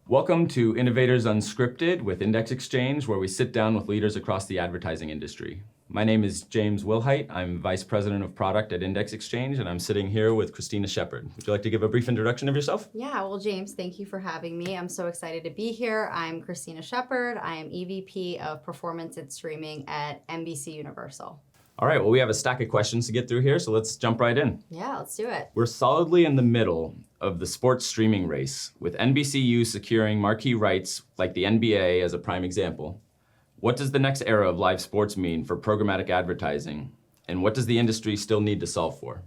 Welcome to Innovators Unscripted with Index Exchange, where we sit down with leaders across the advertising industry. My name is James Wilhite. I'm Vice President of Product at Index Exchange, and I'm sitting here with Kristina Shepard. Would you like to give a brief introduction of yourself? Yeah, well, James, thank you for having me. I'm so excited to be here. I'm Kristina Shepard. I am EVP of Performance and Streaming at NBCUniversal. All right, well, we have a stack of questions to get through here, so let's jump right in. Yeah, let's do it. We're solidly in the middle of the sports streaming race, with NBCU securing marquee rights like the NBA as a prime example. What does the next era of live sports mean for programmatic advertising, and what does the industry still need to solve for?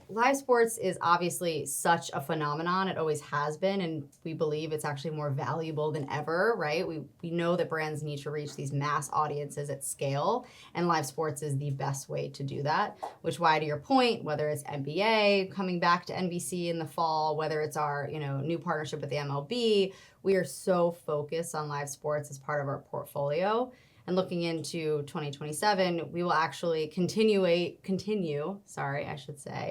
Live sports is obviously such a phenomenon. It always has been, and we believe it's actually more valuable than ever, right? We know that brands need to reach these mass audiences at scale, and live sports is the best way to do that, which why, to your point, whether it's NBA coming back to NBC in the fall, whether it's our new partnership with the MLB, we are so focused on live sports as part of our portfolio. And looking into 2027, we will actually continue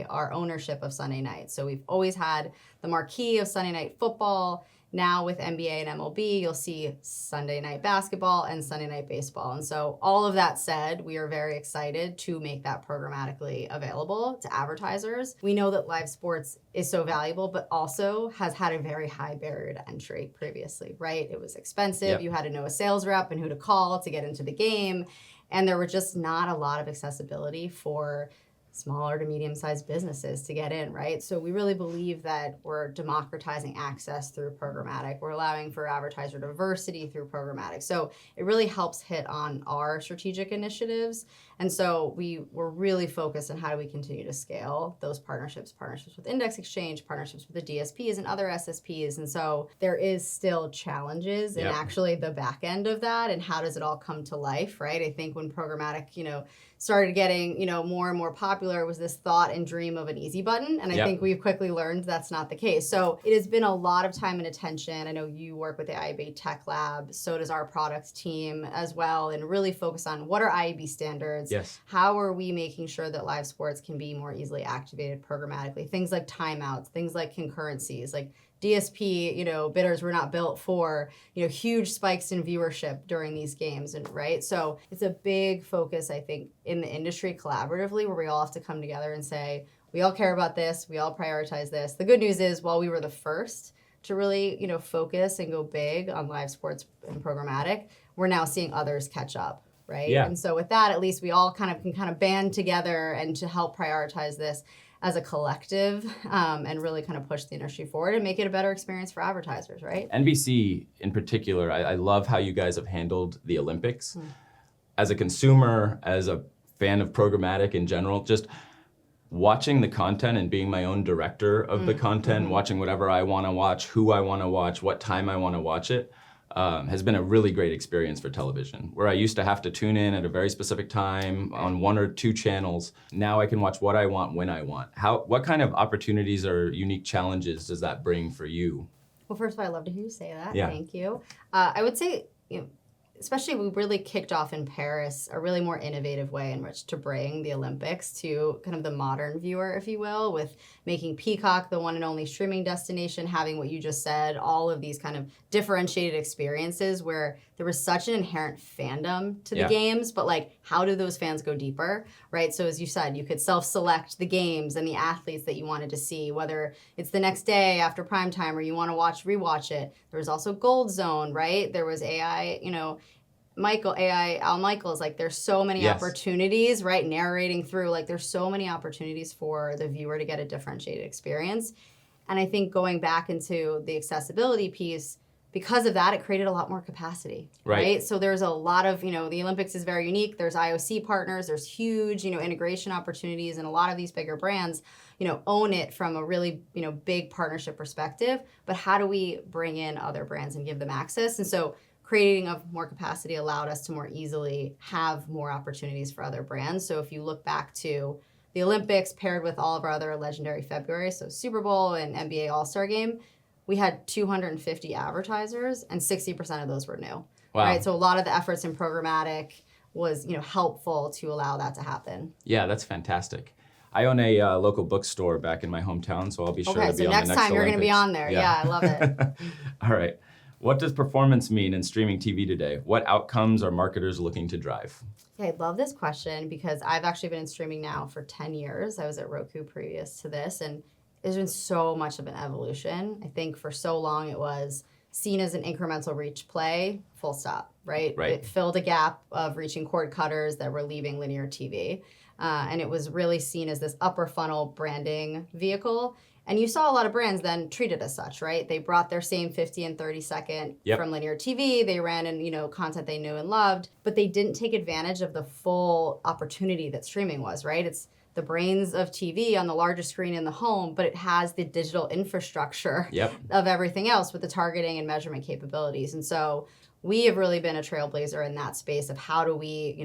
our ownership of Sunday night. So we've always had the marquee of Sunday night football. Now with NBA and MLB, you'll see Sunday night basketball and Sunday night baseball. And so all of that said, we are very excited to make that programmatically available to advertisers. We know that live sports is so valuable, but also has had a very high barrier to entry previously, right? It was expensive. Yep. You had to know a sales rep and who to call to get into the game. And there were just not a lot of accessibility for smaller to medium-sized businesses to get in, right? So we really believe that we're democratizing access through programmatic. We're allowing for advertiser diversity through programmatic. So it really helps hit on our strategic initiatives. And so we're really focused on how do we continue to scale those partnerships with Index Exchange, partnerships with the DSPs and other SSPs. And so there is still challenges in actually the back end of that and how does it all come to life, right? I think when programmatic, started getting, more and more popular was this thought and dream of an easy button. And I think we've quickly learned that's not the case. So it has been a lot of time and attention. I know you work with the IAB Tech Lab, so does our products team as well, and really focus on what are IAB standards? Yes. How are we making sure that live sports can be more easily activated programmatically? Things like timeouts, things like concurrencies, like DSP, bidders were not built for, huge spikes in viewership during these games, and right? So it's a big focus, I think, in the industry collaboratively, where we all have to come together and say, we all care about this, we all prioritize this. The good news is, while we were the first to really, focus and go big on live sports and programmatic, we're now seeing others catch up, right? Yeah. And so with that, at least we all can band together and to help prioritize this as a collective and really kind of push the industry forward and make it a better experience for advertisers, right? NBC in particular, I love how you guys have handled the Olympics. As a consumer, as a fan of programmatic in general, just watching the content and being my own director of the content, watching whatever I want to watch, who I want to watch, what time I want to watch it, has been a really great experience for television. Where I used to have to tune in at a very specific time on one or two channels, now I can watch what I want when I want. What kind of opportunities or unique challenges does that bring for you? Well, first of all, I love to hear you say that. Yeah. Thank you. I would say, especially we really kicked off in Paris a really more innovative way in which to bring the Olympics to kind of the modern viewer, if you will, with making Peacock the one and only streaming destination, having what you just said, all of these kind of differentiated experiences where there was such an inherent fandom to the games, but how do those fans go deeper, right? So as you said, you could self-select the games and the athletes that you wanted to see, whether it's the next day after prime time or you want to rewatch it. There was also Gold Zone, right? There was AI, Al Michaels, there's so many opportunities, right? Narrating through, there's so many opportunities for the viewer to get a differentiated experience. And I think going back into the accessibility piece, because of that, it created a lot more capacity, right? So there's a lot of, the Olympics is very unique. There's IOC partners, there's huge, integration opportunities, and a lot of these bigger brands, own it from a really, big partnership perspective. But how do we bring in other brands and give them access? And so creating of more capacity allowed us to more easily have more opportunities for other brands. So if you look back to the Olympics paired with all of our other legendary February, so Super Bowl and NBA All-Star Game, we had 250 advertisers and 60% of those were new. Wow. Right? So a lot of the efforts in programmatic, was, helpful to allow that to happen. Yeah, that's fantastic. I own a local bookstore back in my hometown, so I'll be sure to be on the next next time you're going to be Olympics. on there. Yeah, I love it. All right. What does performance mean in streaming TV today? What outcomes are marketers looking to drive? Yeah, I love this question because I've actually been in streaming now for 10 years. I was at Roku previous to this, and there's been so much of an evolution. I think for so long it was seen as an incremental reach play, full stop, right? It filled a gap of reaching cord cutters that were leaving linear TV. And it was really seen as this upper funnel branding vehicle. And you saw a lot of brands then treat it as such, right? They brought their same 50 and 30 second from linear TV. They ran in, content they knew and loved, but they didn't take advantage of the full opportunity that streaming was, right? It's the brains of TV on the largest screen in the home, but it has the digital infrastructure of everything else with the targeting and measurement capabilities. And so we have really been a trailblazer in that space of how do we,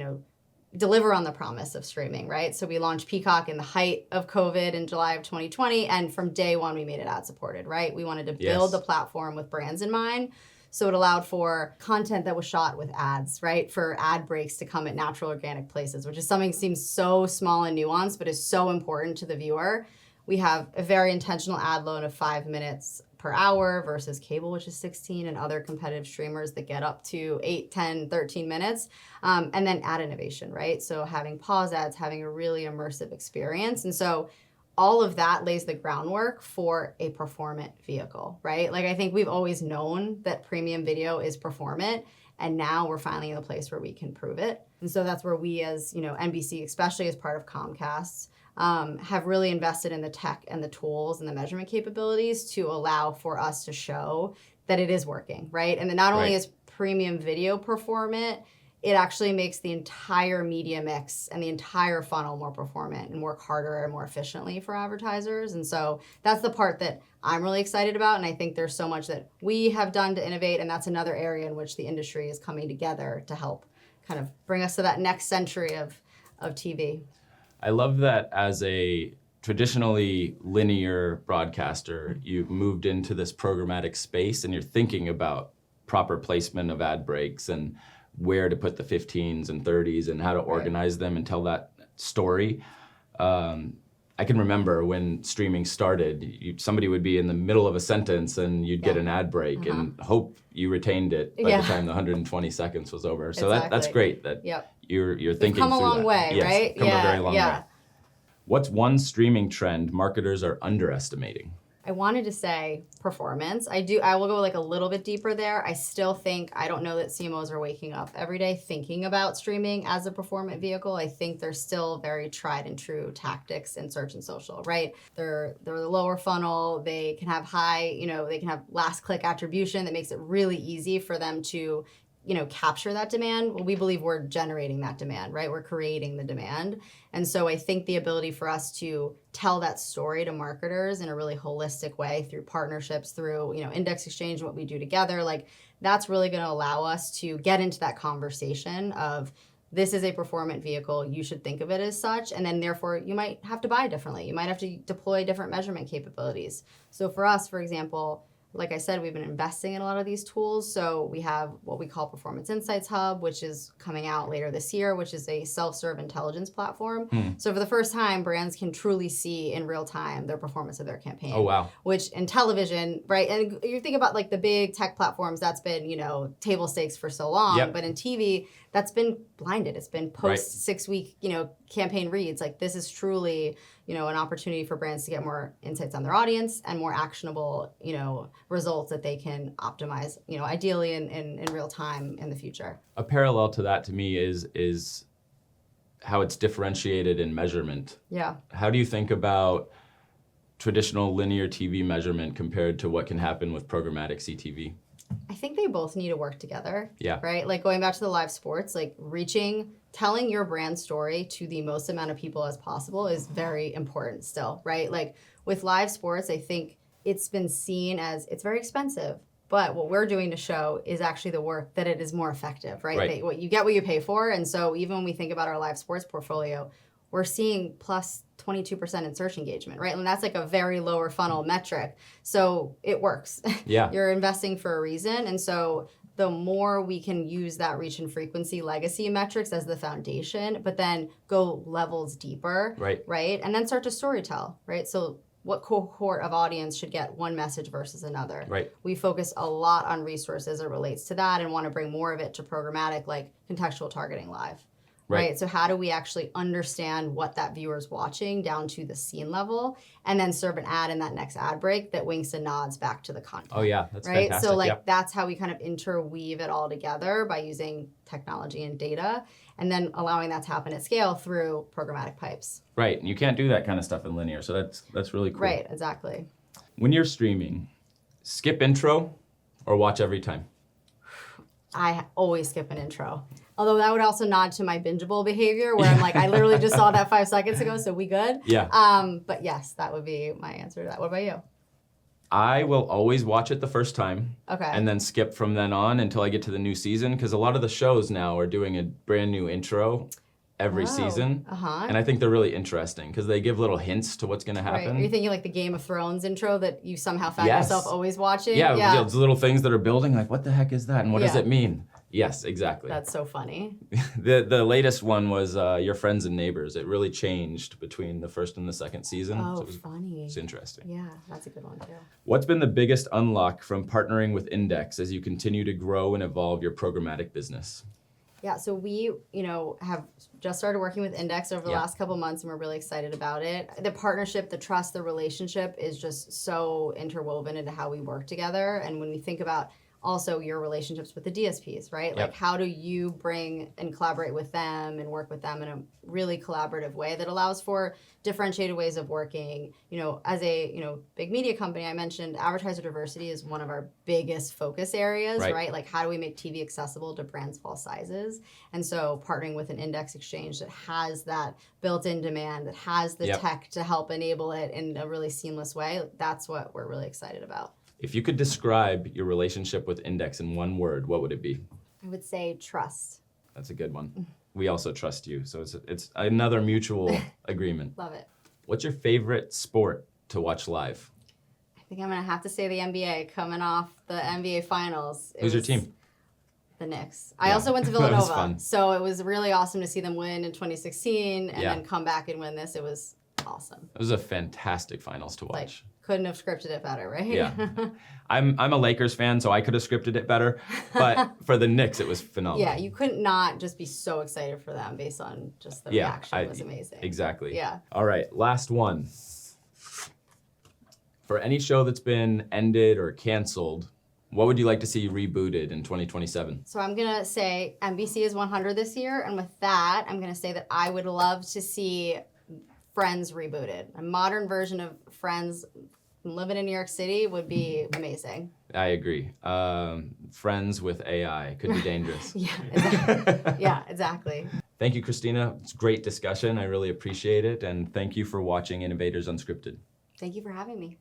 deliver on the promise of streaming, right? So we launched Peacock in the height of COVID in July of 2020, and from day one we made it ad supported, right? We wanted to build the platform with brands in mind. So it allowed for content that was shot with ads, right? For ad breaks to come at natural organic places, which is something that seems so small and nuanced, but is so important to the viewer. We have a very intentional ad load of 5 minutes per hour versus cable, which is 16, and other competitive streamers that get up to 8, 10, 13 minutes. And then ad innovation, right? So having pause ads, having a really immersive experience. And so all of that lays the groundwork for a performant vehicle, right? Like I think we've always known that premium video is performant, and now we're finally in a place where we can prove it. And so that's where we as, NBC, especially as part of Comcast, have really invested in the tech and the tools and the measurement capabilities to allow for us to show that it is working, right? And that not only is premium video performant, it actually makes the entire media mix and the entire funnel more performant and work harder and more efficiently for advertisers. And so that's the part that I'm really excited about. And I think there's so much that we have done to innovate. And that's another area in which the industry is coming together to help kind of bring us to that next century of TV. I love that as a traditionally linear broadcaster, you've moved into this programmatic space and you're thinking about proper placement of ad breaks and where to put the 15s and 30s and how to organize them and tell that story. I can remember when streaming started, somebody would be in the middle of a sentence and you'd get an ad break and hope you retained it by the time the 120 seconds was over. So that's great that you're thinking through that. We've come a long way, right? Come a very long way. What's one streaming trend marketers are underestimating? I wanted to say performance. I will go like a little bit deeper there. I still think, I don't know that CMOs are waking up every day thinking about streaming as a performant vehicle. I think they're still very tried and true tactics in search and social, right? They're the lower funnel. They can have high, they can have last click attribution that makes it really easy for them to capture that demand. Well, we believe we're generating that demand, right? We're creating the demand. And so I think the ability for us to tell that story to marketers in a really holistic way through partnerships, through, index exchange, what we do together, like that's really going to allow us to get into that conversation of this is a performant vehicle. You should think of it as such. And then therefore you might have to buy differently. You might have to deploy different measurement capabilities. So for us, for example, like I said, we've been investing in a lot of these tools. So we have what we call Performance Insights Hub, which is coming out later this year, which is a self-serve intelligence platform. So for the first time, brands can truly see in real time their performance of their campaign. Oh, wow. Which in television, right? And you think about like the big tech platforms, that's been, table stakes for so long. But in TV, that's been blinded. It's been post 6-week, campaign reads. Like this is truly, an opportunity for brands to get more insights on their audience and more actionable, results that they can optimize, ideally in real time in the future. A parallel to that to me is how it's differentiated in measurement. Yeah. How do you think about traditional linear TV measurement compared to what can happen with programmatic CTV? I think they both need to work together. Yeah. Right? Like going back to the live sports, like telling your brand story to the most amount of people as possible is very important still, right? Like with live sports, I think it's been seen as it's very expensive. But what we're doing to show is actually the work that it is more effective, right? What you get what you pay for. And so even when we think about our live sports portfolio, we're seeing plus 22% in search engagement, right? And that's like a very lower funnel metric. So it works. Yeah. You're investing for a reason. And so the more we can use that reach and frequency legacy metrics as the foundation, but then go levels deeper, right? And then start to storytell, right? So what cohort of audience should get one message versus another? Right. We focus a lot on resources as it relates to that and want to bring more of it to programmatic, like contextual targeting live. Right. So how do we actually understand what that viewer's watching down to the scene level, and then serve an ad in that next ad break that winks and nods back to the content? Oh yeah, that's right. fantastic. So like that's how we kind of interweave it all together by using technology and data, and then allowing that to happen at scale through programmatic pipes. Right. And you can't do that kind of stuff in linear, so that's really cool. Right. Exactly. When you're streaming, skip intro or watch every time? I always skip an intro. Although that would also nod to my bingeable behavior where I'm like, I literally just saw that 5 seconds ago, so we good? Yeah. But yes, that would be my answer to that. What about you? I will always watch it the first time. Okay. And then skip from then on until I get to the new season, because a lot of the shows now are doing a brand new intro every season. And I think they're really interesting because they give little hints to what's going to happen. Right. Are you thinking like the Game of Thrones intro that you somehow found yourself always watching? Yeah, those little things that are building, like what the heck is that and what does it mean? Yes, exactly. That's so funny. The latest one was Your Friends and Neighbors. It really changed between the first and the second season. Oh, so it was, funny. It's interesting. Yeah, that's a good one too. What's been the biggest unlock from partnering with Index as you continue to grow and evolve your programmatic business? Yeah, so we, have just started working with Index over the last couple months, and we're really excited about it. The partnership, the trust, the relationship is just so interwoven into how we work together. And when we think about also your relationships with the DSPs, right? Like how do you bring and collaborate with them and work with them in a really collaborative way that allows for differentiated ways of working? As a, big media company, I mentioned advertiser diversity is one of our biggest focus areas, right? Like how do we make TV accessible to brands of all sizes? And so partnering with an index exchange that has that built-in demand, that has the tech to help enable it in a really seamless way, that's what we're really excited about. If you could describe your relationship with Index in one word, what would it be? I would say trust. That's a good one. We also trust you, so it's another mutual agreement. Love it. What's your favorite sport to watch live? I think I'm going to have to say the NBA, coming off the NBA Finals. Who's your team? The Knicks. I also went to Villanova, so it was really awesome to see them win in 2016 and then come back and win this. It was awesome. It was a fantastic finals to watch. Couldn't have scripted it better, right? Yeah. I'm a Lakers fan, so I could have scripted it better. But for the Knicks, it was phenomenal. Yeah, you couldn't not just be so excited for them based on just the reaction. It was amazing. Exactly. Yeah. All right, last one. For any show that's been ended or canceled, what would you like to see rebooted in 2027? So I'm going to say NBC is 100 this year. And with that, I'm going to say that I would love to see Friends rebooted. A modern version of Friends living in New York City would be amazing. I agree. Friends with AI could be dangerous. Yeah, exactly. Thank you, Kristina. It's a great discussion. I really appreciate it. And thank you for watching Innovators Unscripted. Thank you for having me.